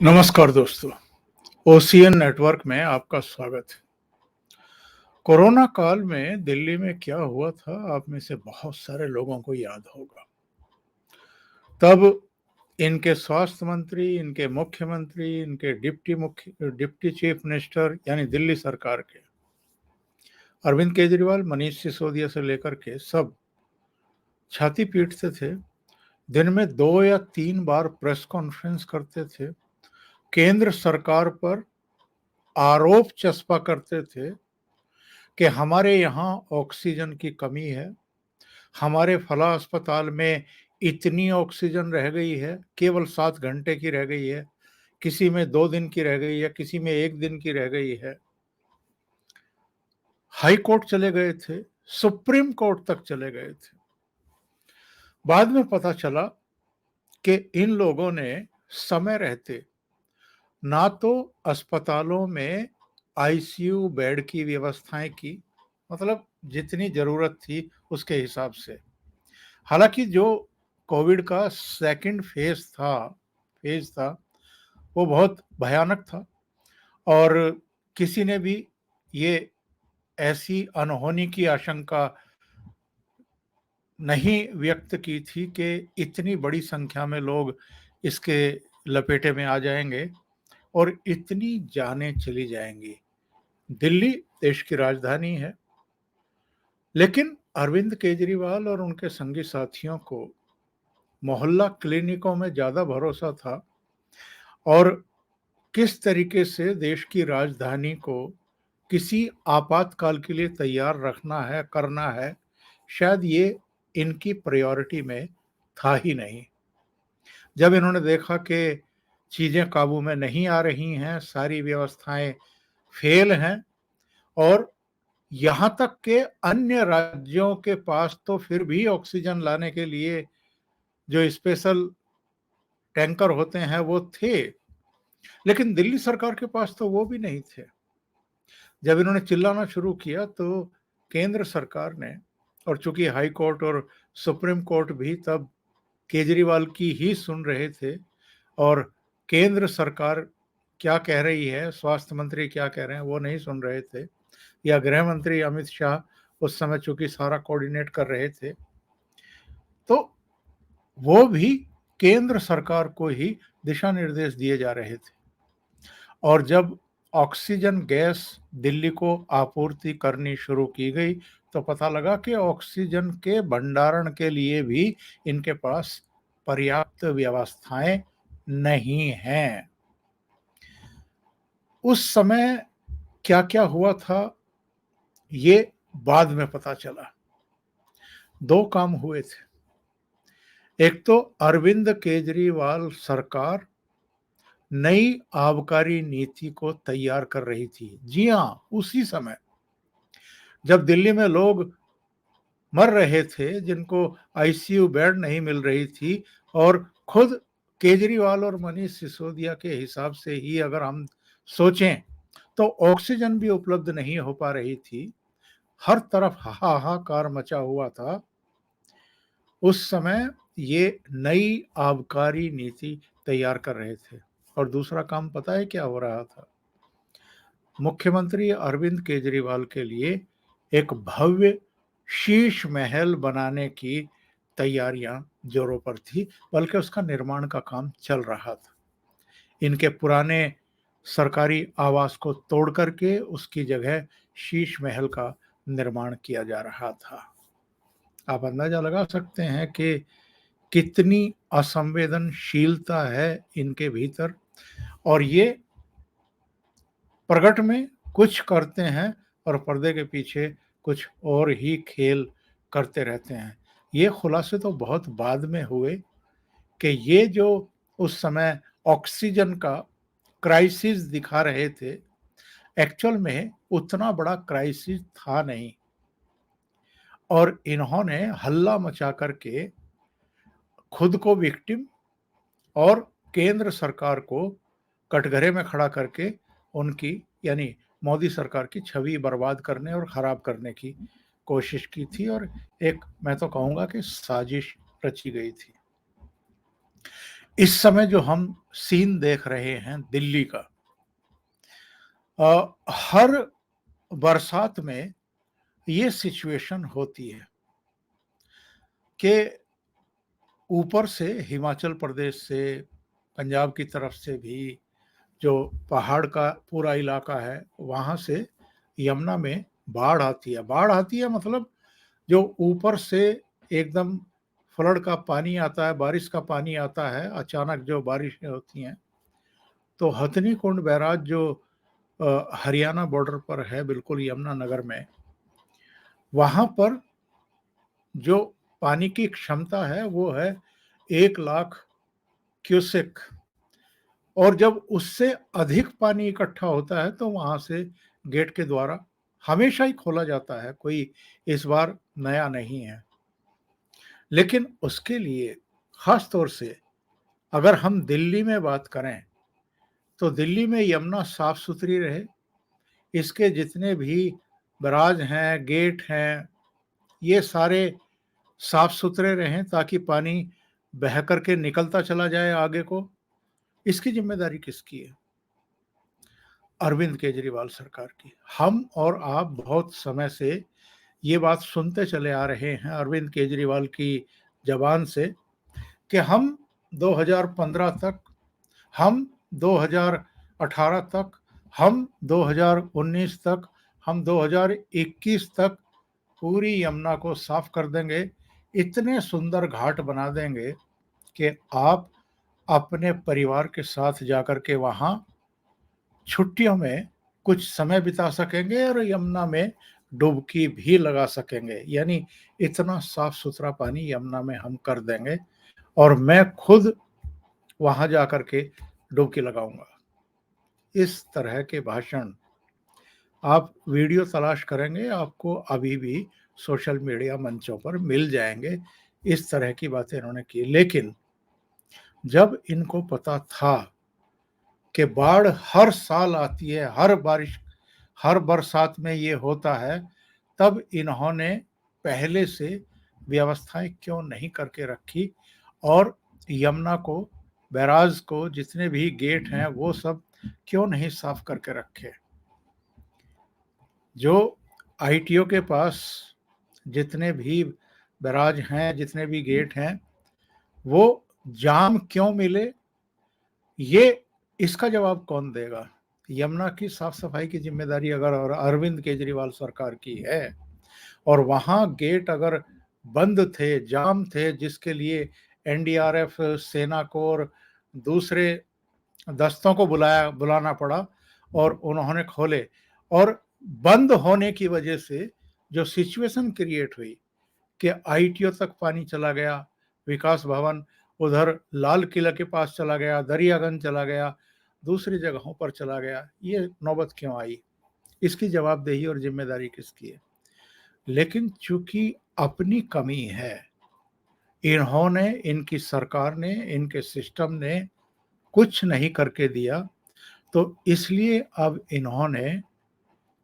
नमस्कार दोस्तों, OCN network में आपका स्वागत है। कोरोना काल में दिल्ली में क्या हुआ था, आप में से बहुत सारे लोगों को याद होगा। तब इनके स्वास्थ्य मंत्री, इनके मुख्यमंत्री, इनके डिप्टी चीफ मिनिस्टर यानी दिल्ली सरकार के अरविंद केजरीवाल, मनीष सिसोदिया से लेकर के सब छाती पीटते थे। दिन में 2 या 3 बार प्रेस कॉन्फ्रेंस करते थे। केंद्र सरकार पर आरोप चस्पा करते थे कि हमारे यहाँ ऑक्सीजन की कमी है, हमारे फला अस्पताल में इतनी ऑक्सीजन रह गई है, केवल 7 घंटे की रह गई है, किसी में 2 दिन की रह गई है, किसी में 1 दिन की रह गई है। हाई कोर्ट चले गए थे, सुप्रीम कोर्ट तक चले गए थे। बाद में पता चला कि इन लोगों ने समय रहते ना तो अस्पतालों में आईसीयू बेड की व्यवस्थाएं की, मतलब जितनी जरूरत थी उसके हिसाब से। हालांकि जो कोविड का सेकंड फेज था वो बहुत भयानक था और किसी ने भी ये ऐसी अनहोनी की आशंका नहीं व्यक्त की थी कि इतनी बड़ी संख्या में लोग इसके लपेटे में आ जाएंगे और इतनी जानें चली जाएंगी। दिल्ली देश की राजधानी है, लेकिन अरविंद केजरीवाल और उनके संगी साथियों को मोहल्ला क्लिनिकों में ज्यादा भरोसा था और किस तरीके से देश की राजधानी को किसी आपातकाल के लिए तैयार रखना है, करना है, शायद ये इनकी प्रायोरिटी में था ही नहीं। जब इन्होंने देखा कि चीजें काबू में नहीं आ रही हैं, सारी व्यवस्थाएं फेल हैं और यहां तक के अन्य राज्यों के पास तो फिर भी ऑक्सीजन लाने के लिए जो स्पेशल टैंकर होते हैं वो थे, लेकिन दिल्ली सरकार के पास तो वो भी नहीं थे। जब इन्होंने चिल्लाना शुरू किया तो केंद्र सरकार ने, और चूंकि हाई कोर्ट और सुप्रीम कोर्ट भी तब केजरीवाल की ही सुन रहे थे और केंद्र सरकार क्या कह रही है, स्वास्थ्य मंत्री क्या कह रहे हैं वो नहीं सुन रहे थे, या गृह मंत्री अमित शाह उस समय चूंकि सारा कोऑर्डिनेट कर रहे थे, तो वो भी केंद्र सरकार को ही दिशा निर्देश दिए जा रहे थे। और जब ऑक्सीजन गैस दिल्ली को आपूर्ति करनी शुरू की गई तो पता लगा कि ऑक्सीजन के भंडारण के लिए भी इनके पास पर्याप्त व्यवस्थाएं नहीं हैं। उस समय क्या क्या हुआ था ये बाद में पता चला। 2 काम हुए थे। एक तो अरविंद केजरीवाल सरकार नई आबकारी नीति को तैयार कर रही थी। जी हां, उसी समय जब दिल्ली में लोग मर रहे थे, जिनको आईसीयू बेड नहीं मिल रही थी, और खुद केजरीवाल और मनीष सिसोदिया के हिसाब से ही अगर हम सोचें तो ऑक्सीजन भी उपलब्ध नहीं हो पा रही थी, हर तरफ हाहाकार मचा हुआ था। उस समय ये नई आबकारी नीति तैयार कर रहे थे। और दूसरा काम पता है क्या हो रहा था? मुख्यमंत्री अरविंद केजरीवाल के लिए एक भव्य शीश महल बनाने की तैयारियां जोरों पर थी, बल्कि उसका निर्माण का काम चल रहा था। इनके पुराने सरकारी आवास को तोड़ करके उसकी जगह शीश महल का निर्माण किया जा रहा था। आप अंदाजा लगा सकते हैं कि कितनी असंवेदनशीलता है इनके भीतर, और ये प्रकट में कुछ करते हैं और पर्दे के पीछे कुछ और ही खेल करते रहते हैं। ये खुलासे तो बहुत बाद में हुए कि ये जो उस समय ऑक्सीजन का क्राइसिस दिखा रहे थे, एक्चुअल में उतना बड़ा क्राइसिस था नहीं, और इन्होंने हल्ला मचा करके खुद को विक्टिम और केंद्र सरकार को कटघरे में खड़ा करके उनकी, यानी मोदी सरकार की छवि बर्बाद करने और खराब करने की कोशिश की थी, और एक, मैं तो कहूंगा कि साजिश रची गई थी। इस समय जो हम सीन देख रहे हैं दिल्ली का, हर बरसात में ये सिचुएशन होती है कि ऊपर से हिमाचल प्रदेश से, पंजाब की तरफ से भी जो पहाड़ का पूरा इलाका है, वहाँ से यमुना में बाढ़ आती है। बाढ़ आती है मतलब जो ऊपर से एकदम फ्लड का पानी आता है, बारिश का पानी आता है, अचानक जो बारिशें होती हैं, तो हथनी कुंड बैराज जो हरियाणा बॉर्डर पर है, बिल्कुल यमुना नगर में, वहाँ पर जो पानी की क्षमता है वो है 1 लाख क्यूसेक। और जब उससे अधिक पानी इकट्ठा होता है तो वहां से गेट के द्वारा हमेशा ही खोला जाता है, कोई इस बार नया नहीं है। लेकिन उसके लिए खास तौर से अगर हम दिल्ली में बात करें तो दिल्ली में यमुना साफ सुथरी रहे, इसके जितने भी बराज हैं, गेट हैं, ये सारे साफ सुथरे रहें ताकि पानी बह करके निकलता चला जाए आगे को। इसकी जिम्मेदारी किसकी है? अरविंद केजरीवाल सरकार की। हम और आप बहुत समय से ये बात सुनते चले आ रहे हैं अरविंद केजरीवाल की जबान से कि हम 2015 तक, हम 2018 तक, हम 2019 तक, हम 2021 तक पूरी यमुना को साफ कर देंगे, इतने सुंदर घाट बना देंगे कि आप अपने परिवार के साथ जाकर के वहाँ छुट्टियों में कुछ समय बिता सकेंगे और यमुना में डुबकी भी लगा सकेंगे। यानी इतना साफ सुथरा पानी यमुना में हम कर देंगे और मैं खुद वहां जाकर के डुबकी लगाऊंगा। इस तरह के भाषण आप वीडियो तलाश करेंगे, आपको अभी भी सोशल मीडिया मंचों पर मिल जाएंगे। इस तरह की बातें इन्होंने की। लेकिन जब इनको पता था कि बाढ़ हर साल आती है, हर बारिश, हर बरसात में ये होता है, तब इन्होंने पहले से व्यवस्थाएं क्यों नहीं करके रखी और यमुना को, बैराज को, जितने भी गेट हैं वो सब क्यों नहीं साफ करके रखे? जो आईटीओ के पास जितने भी बैराज हैं, जितने भी गेट हैं, वो जाम क्यों मिले, ये इसका जवाब कौन देगा? यमुना की साफ सफाई की जिम्मेदारी अगर और अरविंद केजरीवाल सरकार की है और वहां गेट अगर बंद थे, जाम थे, जिसके लिए एनडीआरएफ, सेना को और दूसरे दस्तों को बुलाना पड़ा और उन्होंने खोले, और बंद होने की वजह से जो सिचुएशन क्रिएट हुई कि आईटीओ तक पानी चला गया, विकास भवन उधर लाल किला के पास चला गया, दरियागंज चला गया, दूसरी जगहों पर चला गया, ये नौबत क्यों आई? इसकी जवाबदेही और जिम्मेदारी किसकी है? लेकिन चूंकि अपनी कमी है, इन्होंने, इनकी सरकार ने, इनके सिस्टम ने कुछ नहीं करके दिया, तो इसलिए अब इन्होंने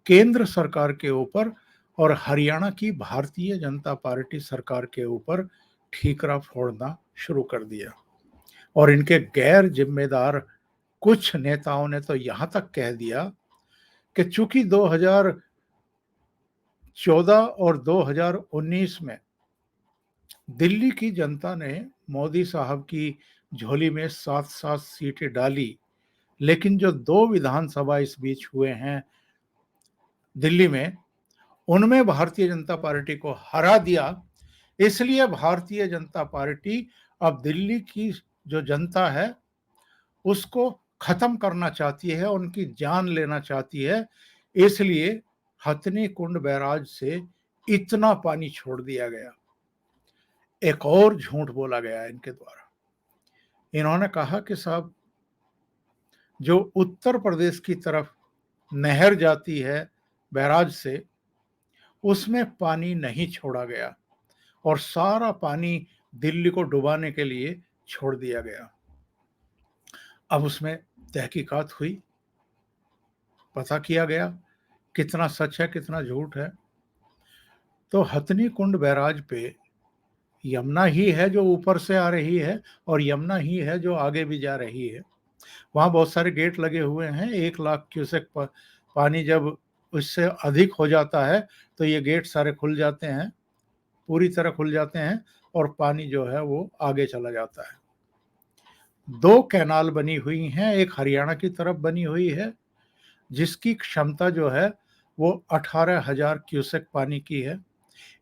केंद्र सरकार के ऊपर और हरियाणा की भारतीय जनता पार्टी सरकार के ऊपर ठीकरा फोड़ना शुरू कर दिया। और इनके गैर जिम्मेदार कुछ नेताओं ने तो यहां तक कह दिया कि चूंकि 2014 और 2019 में दिल्ली की जनता ने मोदी साहब की झोली में 7-7 सीटें डाली, लेकिन जो 2 विधानसभा इस बीच हुए हैं दिल्ली में, उनमें भारतीय जनता पार्टी को हरा दिया। इसलिए भारतीय जनता पार्टी अब दिल्ली की जो जनता है उसको खत्म करना चाहती है, उनकी जान लेना चाहती है। इसलिए हथनी कुंड बैराज से इतना पानी छोड़ दिया गया। एक और झूठ बोला गया इनके द्वारा। इन्होंने कहा कि साहब, जो उत्तर प्रदेश की तरफ नहर जाती है बैराज से, उसमें पानी नहीं छोड़ा गया और सारा पानी दिल्ली को डुबाने के लिए छोड़ दिया गया। अब उसमें तहकीकात हुई, पता किया गया कितना सच है कितना झूठ है। तो हथनी कुंड बैराज पे यमुना ही है जो ऊपर से आ रही है और यमुना ही है जो आगे भी जा रही है। वहाँ बहुत सारे गेट लगे हुए हैं। 1 लाख क्यूसेक पानी जब उससे अधिक हो जाता है तो ये गेट सारे खुल जाते हैं, पूरी तरह खुल जाते हैं और पानी जो है वो आगे चला जाता है। 2 कैनाल बनी हुई हैं, एक हरियाणा की तरफ बनी हुई है जिसकी क्षमता जो है वो 18,000 क्यूसेक पानी की है।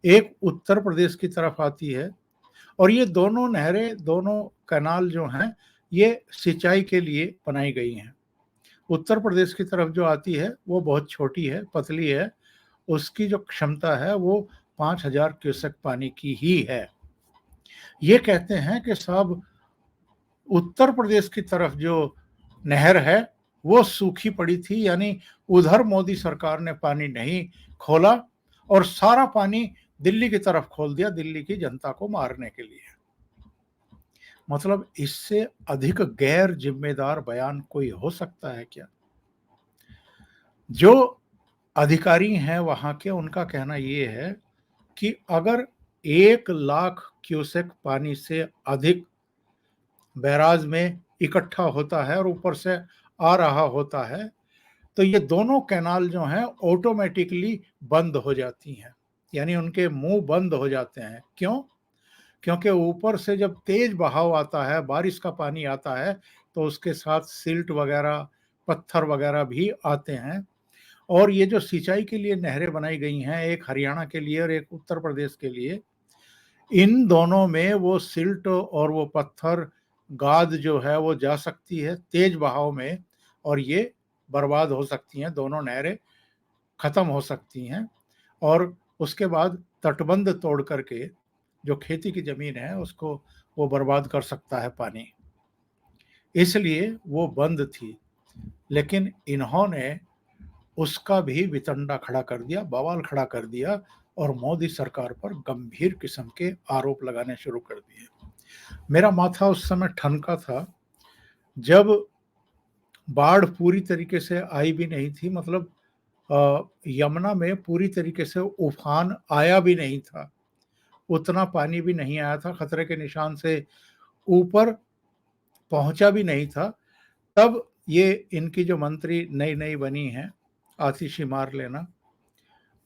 एक उत्तर प्रदेश की तरफ आती है और ये दोनों नहरें, दोनों कैनाल जो हैं, ये सिंचाई के लिए बनाई गई हैं। उत्तर प्रदेश की तरफ जो आती है वो बहुत छोटी है, पतली है, उसकी जो क्षमता है वो 5,000 क्यूसेक पानी की ही है। ये कहते हैं कि साहब उत्तर प्रदेश की तरफ जो नहर है वो सूखी पड़ी थी, यानी उधर मोदी सरकार ने पानी नहीं खोला और सारा पानी दिल्ली की तरफ खोल दिया, दिल्ली की जनता को मारने के लिए। मतलब इससे अधिक गैर जिम्मेदार बयान कोई हो सकता है क्या? जो अधिकारी हैं वहां के, उनका कहना ये है कि अगर 1 लाख क्यूसेक पानी से अधिक बैराज में इकट्ठा होता है और ऊपर से आ रहा होता है तो ये दोनों कैनाल जो हैं ऑटोमेटिकली बंद हो जाती हैं, यानी उनके मुंह बंद हो जाते हैं। क्यों? क्योंकि ऊपर से जब तेज बहाव आता है, बारिश का पानी आता है तो उसके साथ सिल्ट वगैरह, पत्थर वगैरह भी आते हैं। और ये जो सिंचाई के लिए नहरें बनाई गई हैं, एक हरियाणा के लिए और एक उत्तर प्रदेश के लिए, इन दोनों में वो सिल्ट और वो पत्थर, गाद जो है वो जा सकती है तेज बहाव में और ये बर्बाद हो सकती हैं, दोनों नहरें खत्म हो सकती हैं और उसके बाद तटबंध तोड़ करके जो खेती की जमीन है उसको वो बर्बाद कर सकता है पानी। इसलिए वो बंद थी, लेकिन इन्होंने उसका भी वितंडा खड़ा कर दिया, बवाल खड़ा कर दिया और मोदी सरकार पर गंभीर किस्म के आरोप लगाने शुरू कर दिए। मेरा माथा उस समय ठनका था जब बाढ़ पूरी तरीके से आई भी नहीं थी, मतलब यमुना में पूरी तरीके से उफान आया भी नहीं था, उतना पानी भी नहीं आया था, खतरे के निशान से ऊपर पहुंचा भी नहीं था। तब ये इनकी जो मंत्री नई नई बनी हैं, आतिशी मार लेना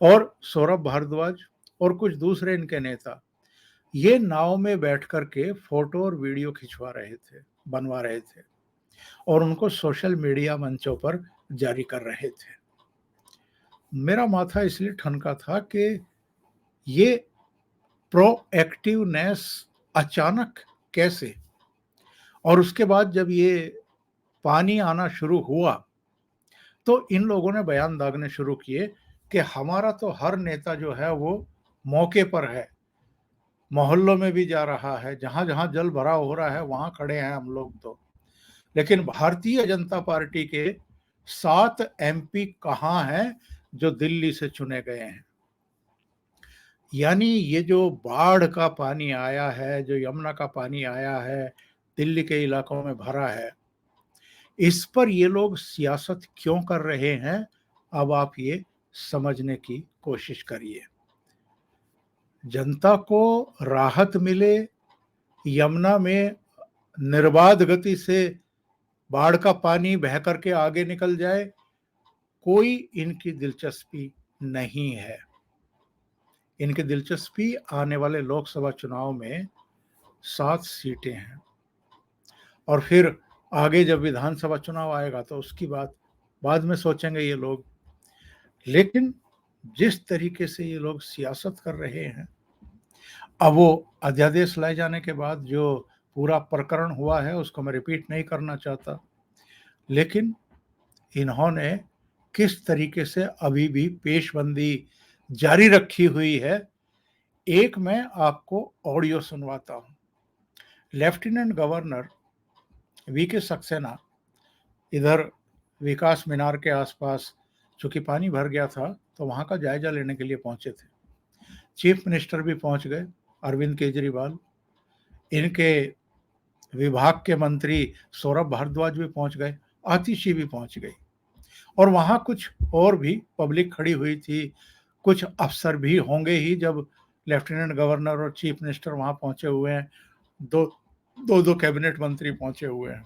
और सौरभ भारद्वाज और कुछ दूसरे इनके नेता, ये नाव में बैठ कर के फोटो और वीडियो खिंचवा रहे थे, बनवा रहे थे और उनको सोशल मीडिया मंचों पर जारी कर रहे थे। मेरा माथा इसलिए ठनका था कि ये प्रोएक्टिवनेस अचानक कैसे? और उसके बाद जब ये पानी आना शुरू हुआ तो इन लोगों ने बयान दागने शुरू किए कि हमारा तो हर नेता जो है वो मौके पर है, मोहल्लों में भी जा रहा है, जहां जहां जल भराव हो रहा है वहां खड़े हैं हम लोग तो। लेकिन भारतीय जनता पार्टी के 7 एमपी कहां हैं जो दिल्ली से चुने गए हैं? यानी ये जो बाढ़ का पानी आया है, जो यमुना का पानी आया है, दिल्ली के इलाकों में भरा है, इस पर ये लोग सियासत क्यों कर रहे हैं? अब आप ये समझने की कोशिश करिए। जनता को राहत मिले, यमुना में निर्बाध गति से बाढ़ का पानी बह करके आगे निकल जाए, कोई इनकी दिलचस्पी नहीं है। इनकी दिलचस्पी आने वाले लोकसभा चुनाव में 7 सीटें हैं और फिर आगे जब विधानसभा चुनाव आएगा तो उसकी बात बाद में सोचेंगे ये लोग। लेकिन जिस तरीके से ये लोग सियासत कर रहे हैं, अब वो अध्यादेश लाए जाने के बाद जो पूरा प्रकरण हुआ है उसको मैं रिपीट नहीं करना चाहता, लेकिन इन्होंने किस तरीके से अभी भी पेशबंदी जारी रखी हुई है, एक मैं आपको ऑडियो सुनवाता हूं। लेफ्टिनेंट गवर्नर वीके सक्सेना इधर विकास मीनार के आसपास चूंकि पानी भर गया था तो वहां का जायजा लेने के लिए पहुंचे थे। चीफ मिनिस्टर भी पहुंच गए, अरविंद केजरीवाल, इनके विभाग के मंत्री सौरभ भारद्वाज भी पहुंच गए, आतिशी भी पहुंच गई और वहां कुछ और भी पब्लिक खड़ी हुई थी, कुछ अफसर भी होंगे ही जब लेफ्टिनेंट गवर्नर और चीफ मिनिस्टर वहां पहुंचे हुए हैं, दो दो दो कैबिनेट मंत्री पहुंचे हुए हैं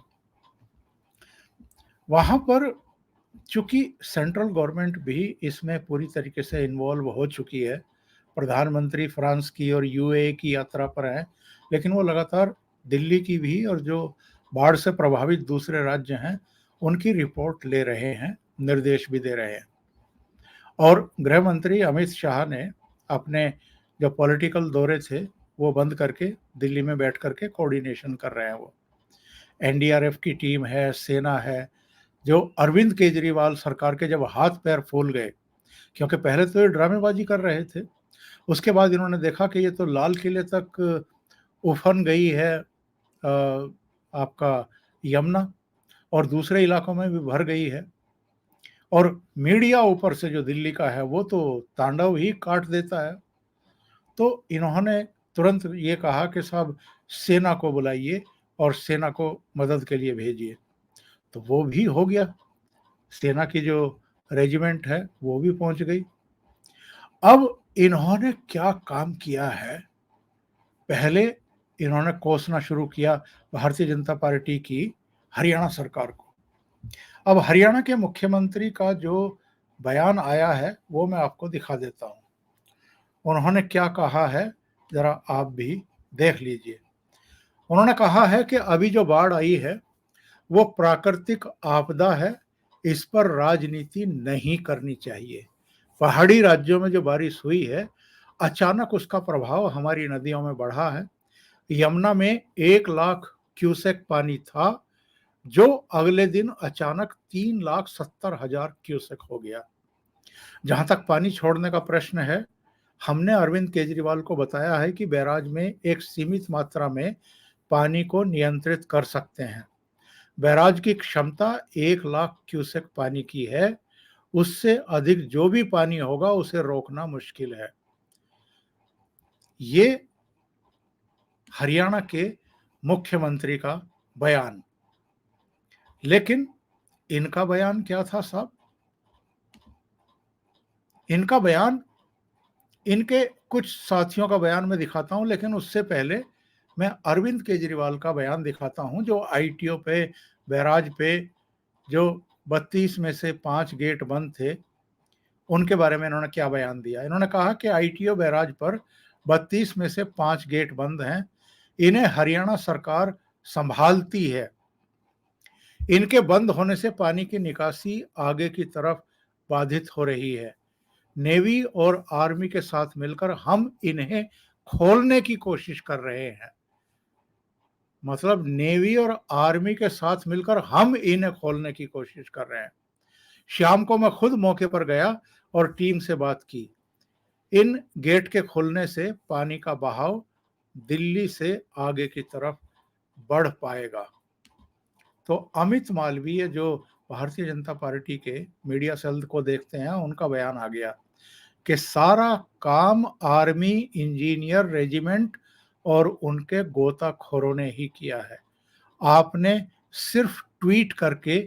वहां पर। चूंकि सेंट्रल गवर्नमेंट भी इसमें पूरी तरीके से इन्वॉल्व हो चुकी है, प्रधानमंत्री फ्रांस की और यूएई की यात्रा पर हैं, लेकिन वो लगातार दिल्ली की भी और जो बाढ़ से प्रभावित दूसरे राज्य हैं उनकी रिपोर्ट ले रहे हैं, निर्देश भी दे रहे हैं। और गृह मंत्री अमित शाह ने अपने जो पॉलिटिकल दौरे थे वो बंद करके दिल्ली में बैठ करके कोऑर्डिनेशन कर रहे हैं। वो एनडीआरएफ की टीम है, सेना है। जो अरविंद केजरीवाल सरकार के जब हाथ पैर फूल गए, क्योंकि पहले तो ये ड्रामेबाजी कर रहे थे, उसके बाद इन्होंने देखा कि ये तो लाल किले तक उफन गई है आपका यमुना, और दूसरे इलाकों में भी भर गई है, और मीडिया ऊपर से जो दिल्ली का है वो तो तांडव ही काट देता है। तो इन्होंने तुरंत ये कहा कि साहब सेना को बुलाइए और सेना को मदद के लिए भेजिए। तो वो भी हो गया, सेना की जो रेजिमेंट है वो भी पहुंच गई। अब इन्होंने क्या काम किया है, पहले इन्होंने कोसना शुरू किया भारतीय जनता पार्टी की हरियाणा सरकार को। अब हरियाणा के मुख्यमंत्री का जो बयान आया है वो मैं आपको दिखा देता हूं। उन्होंने क्या कहा है जरा आप भी देख लीजिए। उन्होंने कहा है कि अभी जो बाढ़ आई है वो प्राकृतिक आपदा है, इस पर राजनीति नहीं करनी चाहिए। पहाड़ी राज्यों में जो बारिश हुई है, अचानक उसका प्रभाव हमारी नदियों में बढ़ा है। यमुना में 1 लाख क्यूसेक पानी था, जो अगले दिन अचानक 3,70,000 क्यूसेक हो गया। जहां तक पानी छोड़ने का प्रश्न है, हमने अरविंद केजरीवाल को बताया है कि बैराज में एक सीमित मात्रा में पानी को नियंत्रित कर सकते हैं। बैराज की क्षमता 1 लाख क्यूसेक पानी की है, उससे अधिक जो भी पानी होगा उसे रोकना मुश्किल है। ये हरियाणा के मुख्यमंत्री का बयान। लेकिन इनका बयान क्या था साहब? इनका बयान, इनके कुछ साथियों का बयान मैं दिखाता हूं, लेकिन उससे पहले मैं अरविंद केजरीवाल का बयान दिखाता हूं, जो आईटीओ पे, बैराज पे जो 32 में से 5 गेट बंद थे, उनके बारे में इन्होंने क्या बयान दिया। इन्होंने कहा कि आईटीओ बैराज पर 32 में से 5 गेट बंद हैं, इन्हें हरियाणा सरकार संभालती है। इनके बंद होने से पानी की निकासी आगे की तरफ बाधित हो रही है। नेवी और आर्मी के साथ मिलकर हम इन्हें खोलने की कोशिश कर रहे हैं। मतलब नेवी और आर्मी के साथ मिलकर हम इन्हें खोलने की कोशिश कर रहे हैं। शाम को मैं खुद मौके पर गया और टीम से बात की। इन गेट के खुलने से पानी का बहाव दिल्ली से आगे की तरफ बढ़ पाएगा। तो अमित मालवीय, जो भारतीय जनता पार्टी के मीडिया सेल को देखते हैं, उनका बयान आ गया कि सारा काम आर्मी इंजीनियर रेजिमेंट और उनके गोताखोरों ने ही किया है। आपने सिर्फ ट्वीट करके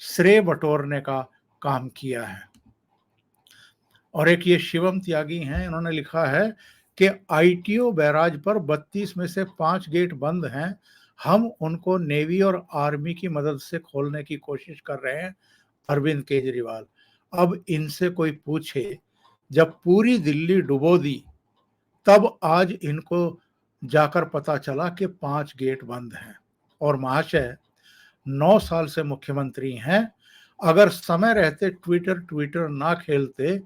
श्रेय बटोरने का काम किया है। और एक ये शिवम त्यागी हैं, इन्होंने लिखा है कि आईटीओ बैराज पर 32 में से 5 गेट बंद हैं, हम उनको नेवी और आर्मी की मदद से खोलने की कोशिश कर रहे हैं, अरविंद केजरीवाल। अब इनसे कोई पूछे, जब पूरी दिल्ली डुबो दी तब आज इनको जाकर पता चला कि 5 गेट बंद हैं। और महाशय 9 साल से मुख्यमंत्री हैं, अगर समय रहते ट्विटर ना खेलते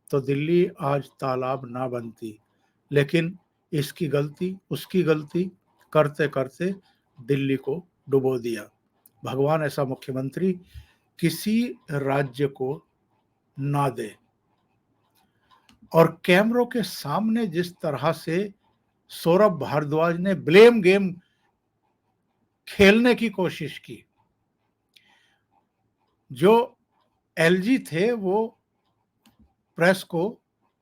तो दिल्ली आज तालाब ना बनती। लेकिन इसकी गलती उसकी गलती करते करते दिल्ली को डुबो दिया। भगवान ऐसा मुख्यमंत्री किसी राज्य को ना दे। और कैमरों के सामने जिस तरह से सौरभ भारद्वाज ने ब्लेम गेम खेलने की कोशिश की, जो एलजी थे वो प्रेस को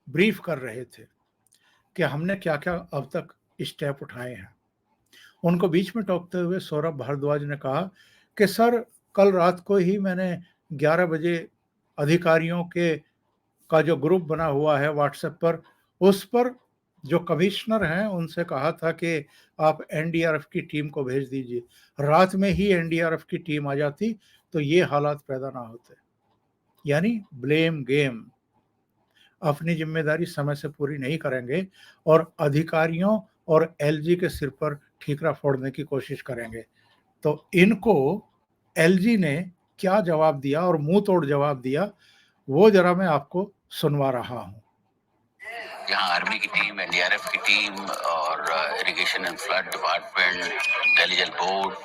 ब्रीफ कर रहे थे कि हमने क्या क्या अब तक स्टेप उठाए हैं। उनको बीच में टोकते हुए सौरभ भारद्वाज ने कहा कि सर, कल रात को ही मैंने 11 बजे अधिकारियों के का जो ग्रुप बना हुआ है व्हाट्सएप पर, उस पर जो कमिश्नर हैं उनसे कहा था कि आप एनडीआरएफ की टीम को भेज दीजिए। रात में ही एनडीआरएफ की टीम आ जाती तो ये हालात पैदा ना होते। यानी ब्लेम गेम। अपनी जिम्मेदारी समय से पूरी नहीं करेंगे और अधिकारियों और एलजी के सिर पर ठीकरा फोड़ने की कोशिश करेंगे। तो इनको एलजी ने क्या जवाब दिया और मुंह तोड़ जवाब दिया, वो जरा मैं आपको सुनवा रहा हूं। यहाँ आर्मी की टीम, एनडीआरएफ की टीम और irrigation and flood department, Delhi जल बोर्ड,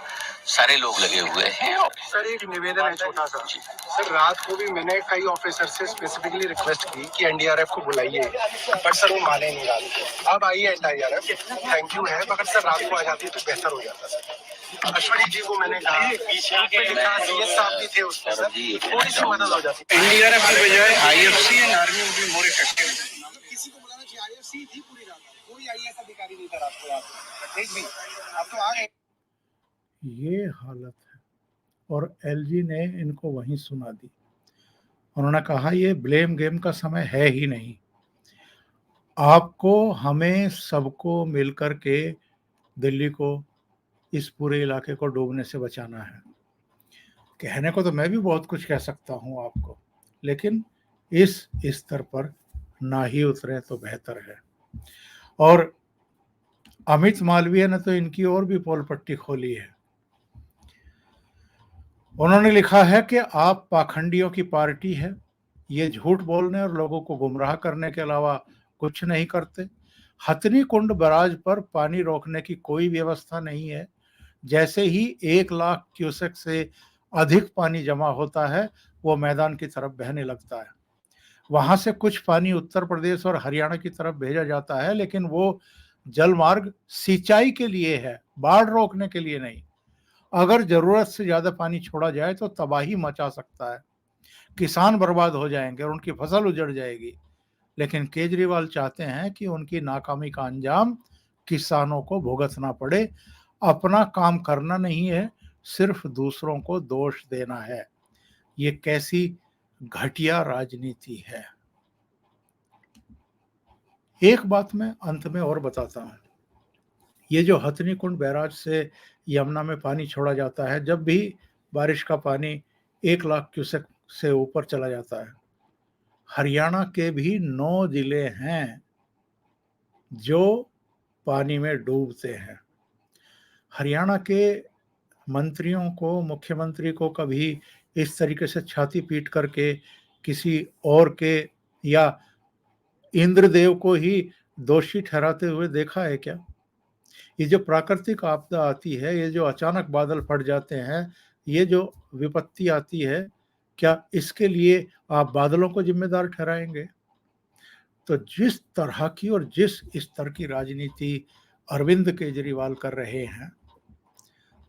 सारे लोग लगे हुए हैं। सर एक निवेदन है छोटा सा। सर रात को भी मैंने कई ऑफिसर से स्पेसिफिकली रिक्वेस्ट की कि एनडीआरएफ को बुलाइए, बट सर वो माने नहीं रात। अब आई है एनडीआरएफ, थैंक यू है, मगर सर रात को आ जाती तो बेहतर हो जाता सर। अश्वनी जी को मैंने कहा, सीएस साहब भी थे उसमें सर, थोड़ी सी मदद हो जाती। एनडीआरएफ की बजाय IFC and army would be more effective. किसी को बुलाना चाहिए, आईएफसी थी पूरी रात, कोई आईएएस अधिकारी नहीं था रात को यहाँ पे। ठीक भाई, अब तो आ गए। ये हालत है और एलजी ने इनको वहीं सुना दी। उन्होंने कहा ये ब्लेम गेम का समय है ही नहीं, आपको हमें सबको मिलकर के दिल्ली को, इस पूरे इलाके को डूबने से बचाना है। कहने को तो मैं भी बहुत कुछ कह सकता हूं आपको, लेकिन इस स्तर पर ना ही उतरे तो बेहतर है। और अमित मालवीय ने तो इनकी और भी पोल पट्टी खोली है। उन्होंने लिखा है कि आप पाखंडियों की पार्टी है, ये झूठ बोलने और लोगों को गुमराह करने के अलावा कुछ नहीं करते। हथनी कुंड बैराज पर पानी रोकने की कोई व्यवस्था नहीं है। जैसे ही 1 लाख क्यूसेक से अधिक पानी जमा होता है वो मैदान की तरफ बहने लगता है। वहां से कुछ पानी उत्तर प्रदेश और हरियाणा की तरफ भेजा जाता है, लेकिन वो जलमार्ग सिंचाई के लिए है, बाढ़ रोकने के लिए नहीं। अगर जरूरत से ज्यादा पानी छोड़ा जाए तो तबाही मचा सकता है, किसान बर्बाद हो जाएंगे और उनकी फसल उजड़ जाएगी। लेकिन केजरीवाल चाहते हैं कि उनकी नाकामी का अंजाम किसानों को भुगतना पड़े। अपना काम करना नहीं है, सिर्फ दूसरों को दोष देना है। ये कैसी घटिया राजनीति है। एक बात मैं अंत में और बताता हूं, ये जो हथनी कुंड बैराज से यमुना में पानी छोड़ा जाता है, जब भी बारिश का पानी 1 लाख क्यूसेक से ऊपर चला जाता है, हरियाणा के भी 9 जिले हैं जो पानी में डूबते हैं। हरियाणा के मंत्रियों को, मुख्यमंत्री को कभी इस तरीके से छाती पीट करके किसी और के या इंद्रदेव को ही दोषी ठहराते हुए देखा है क्या? ये जो प्राकृतिक आपदा आती है, ये जो अचानक बादल फट जाते हैं, ये जो विपत्ति आती है, क्या इसके लिए आप बादलों को जिम्मेदार ठहराएंगे? तो जिस तरह की और जिस स्तर की राजनीति अरविंद केजरीवाल कर रहे हैं,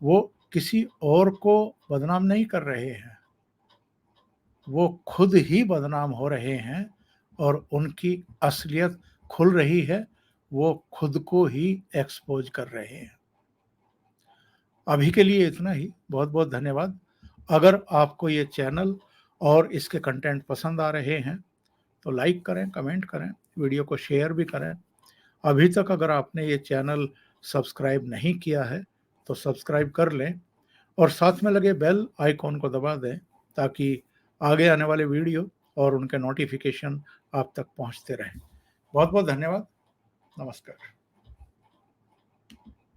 वो किसी और को बदनाम नहीं कर रहे हैं, वो खुद ही बदनाम हो रहे हैं और उनकी असलियत खुल रही है, वो खुद को ही एक्सपोज कर रहे हैं। अभी के लिए इतना ही। बहुत बहुत धन्यवाद। अगर आपको ये चैनल और इसके कंटेंट पसंद आ रहे हैं तो लाइक करें, कमेंट करें, वीडियो को शेयर भी करें। अभी तक अगर आपने ये चैनल सब्सक्राइब नहीं किया है तो सब्सक्राइब कर लें और साथ में लगे बेल आइकॉन को दबा दें ताकि आगे आने वाले वीडियो और उनके नोटिफिकेशन आप तक पहुंचते रहें। बहुत बहुत धन्यवाद। नमस्कार।